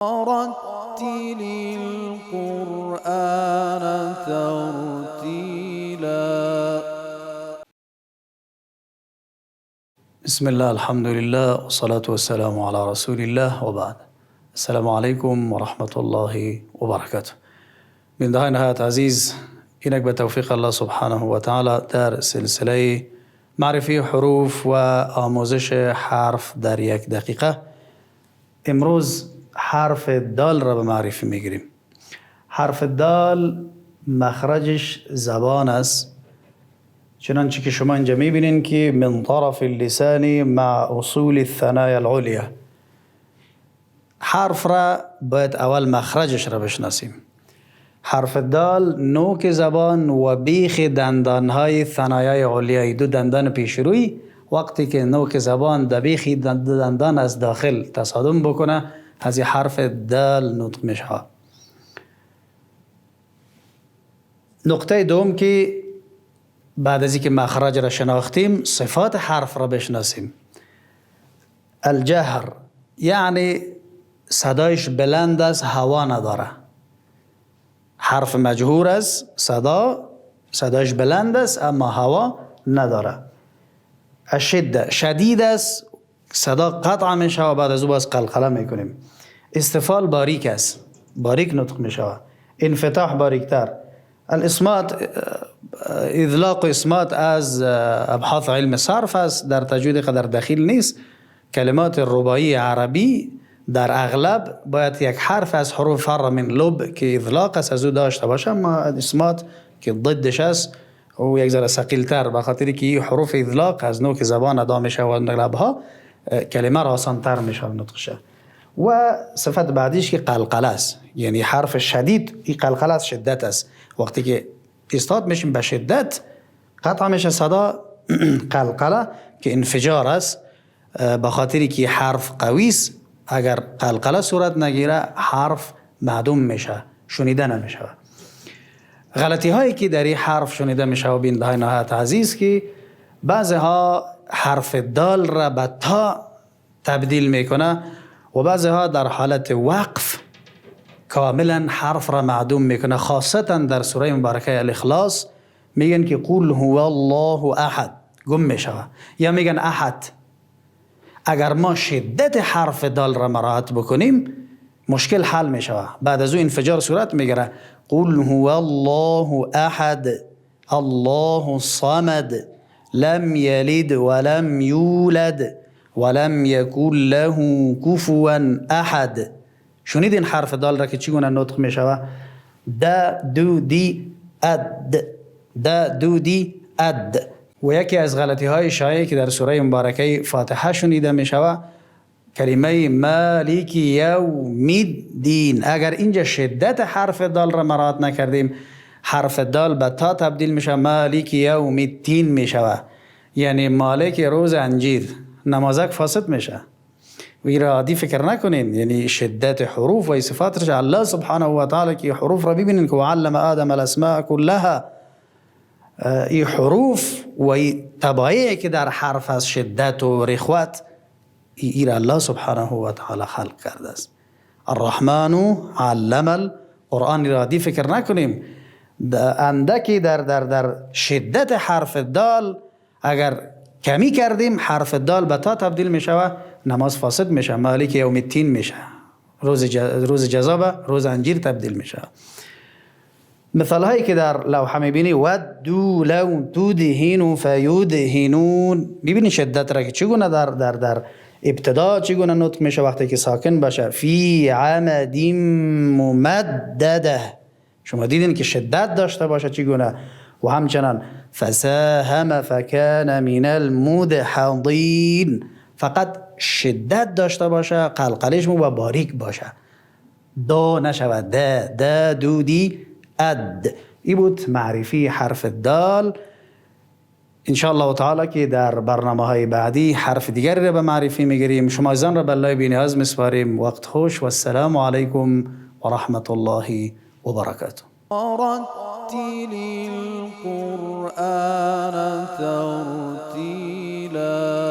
رتل القرآن ترتيلا. بسم الله الحمد لله والصلاة والسلام على رسول الله وبعد. السلام عليكم ورحمة الله وبركاته. من دهاء نهاية عزيز اینک به توفیق الله سبحانه و تعالی در سلسله معرفی حروف و آموزش حرف در یک دقیقه امروز حرف دال را به معرفی میگیریم. حرف دال مخرجش زبان است، چنانچه که شما اینجا میبینین که من طرف اللسان مع اصول الثنايا العليا. حرف را باید اول مخرجش را بشناسیم. حرف دال نوک زبان و بیخ دندانهای ثنایای علیای دو دندان پیشروی وقتی که نوک زبان در بیخ دندان از داخل تصادم بکنه از این حرف دال نطق میشه. نقطه دوم که بعد از اینکه مخرج را شناختیم صفات حرف را بشناسیم. الجهر یعنی صدایش بلند است، هوا نداره. حرف مجهور است، صدایش بلند است اما هوا نداره. الشده شدید است، صدا قطع میشه و بعد از او باز قلقله میکنیم. استفال باریک است، باریک نطق میشه. انفتاح باریکتر. الاسمات اذلاق اسمات از ابحاث علم صرف است، در تجوید قدر دخیل نیست. کلمات رباعی عربی در اغلب باید یک حرف از حروف فر من لب که اذلاق است از او داشته باشه، اما اسمات که ضدش است و یک ذره ثقیل‌تر به خاطر که این حروف اذلاق از نوک زبان ادا میشه و لبها کلمه را آسان‌تر میشه نطقش. و صفت بعدیش که قلقله است، یعنی حرف شدید این قلقله است، شدت است. وقتی که استاد میشیم به شدت قطع میشه صدا قلقله که انفجار است، به خاطری که حرف قوی است. اگر قلقله صورت نگیره حرف معدوم میشه، شنیده نمیشه. غلطی هایی که در این حرف شنیده میشه و بین دهای نهایت عزیز که بعضی ها حرف دال را به تا تبدیل میکنه و بعضی ها در حالت وقف کاملا حرف را معدوم میکنه. خاصتا در سوره مبارکه الاخلاص میگن که قل هو الله احد، گم میشه یا میگن احد. اگر ما شدت حرف دال را مراعات بکنیم مشکل حل میشه، بعد از او انفجار صورت میگیره. قل هو الله احد الله الصمد لم یلد ولم یولد ولم یکن له کفوا احد. شنیدین حرف دال را که چگونه نطق میشه؟ د دو دی اد، د دو دی اد. و یکی از غلطی های شایعی که در سوره مبارکه فاتحه شنیده می شود کلمه مالک یوم الدین. اگر اینجا شدت حرف دال را مراعات نکردیم حرف دال به تا تبدیل میشه، مالک یوم الدین می شود، یعنی مالک روز انجیر. نمازک فاسد میشه. و این را عادی فکر نکنین، یعنی شدت حروف و صفاتش الله سبحانه و تعالی که حروف را ببینین که وعلم آدم الاسماء كلها. این حروف و این طبایعی که در حرف از شدت و رخوت این الله سبحانه و تعالی خلق کرده است. الرحمن علم القرآن را دی فکر نکنیم. اندکی در شدت حرف دال اگر کمی کردیم حرف دال به تا تبدیل می شود، نماز فاسد میشه، مالک یوم الدین میشه، روز جزا به روز انجیر تبدیل میشه. مثال هایی که در لوحه میبینی ودو لو تدهن فیدهنون، ببینی شدت را که چگونه در ابتدا چگونه نطق میشه وقتی که ساکن باشه. فی عمد ممدده، شما دیدین که شدت داشته باشه چگونه. و همچنان فساهم فکان من المدحضین، فقط شدت داشته باشه، قلقلش مو با باریک باشه، دا نشود. دا دو دی اد. ای بود معرفی حرف دال. انشاءالله تعالی که در برنامه های بعدی حرف دیگری را به معرفی میگیریم. شما زن را به الله بی نیاز میسپاریم. وقت خوش و السلام علیکم و رحمت الله و برکاته. رتل القرآن ترتیلا.